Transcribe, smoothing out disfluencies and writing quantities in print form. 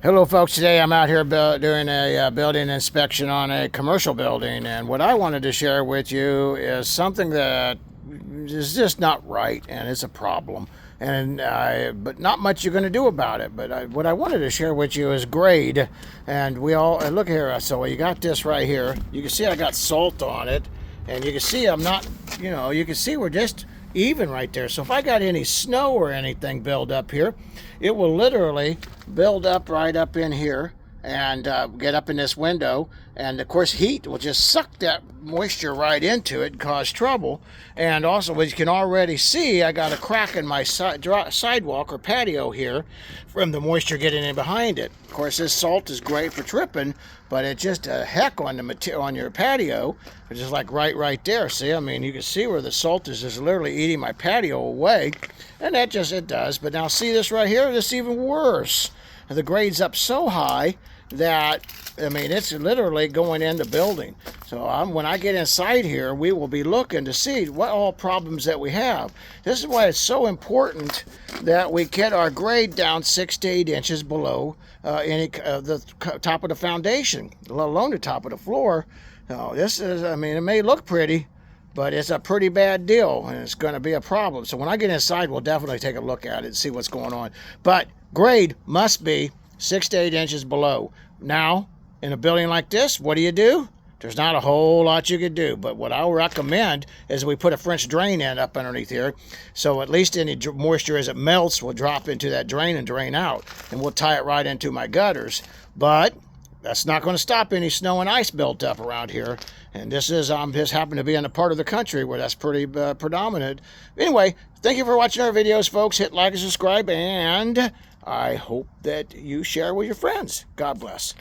Hello folks, today I'm out here doing a building inspection on a commercial building, and what I wanted to share with you is something that is just not right, and it's a problem, and but not much you're going to do about it. But what I wanted to share with you is grade, and we all look here. So you got this right here. You can see I got salt on it, and you can see I'm not, you can see we're just even right there. So if I got any snow or anything build up here, it will literally build up right up in here and get up in this window, and of course heat will just suck that moisture right into it and cause trouble. And also, as you can already see, I got a crack in my sidewalk or patio here from the moisture getting in behind it. Of course, this salt is great for tripping, but it's just a heck on the material on your patio. It's just like right there. See, I mean, you can see where the salt is just literally eating my patio away, and that just it does. But now see this right here, this is even worse. The grade's up so high that, I mean, it's literally going in the building. So when I get inside here, we will be looking to see what all problems that we have. This is why it's so important that we get our grade down 6 to 8 inches below the top of the foundation, let alone the top of the floor. Now, this is, I mean, it may look pretty, but it's a pretty bad deal, and it's going to be a problem. So when I get inside, we'll definitely take a look at it and see what's going on. But grade must be 6 to 8 inches below. Now, in a building like this, what do? There's not a whole lot you could do, but what I'll recommend is we put a French drain in up underneath here, so at least any moisture as it melts will drop into that drain and drain out, and we'll tie it right into my gutters. But that's not going to stop any snow and ice built up around here. And this is just happen to be in a part of the country where that's pretty predominant. Anyway, thank you for watching our videos, folks. Hit like and subscribe, and I hope that you share with your friends. God bless.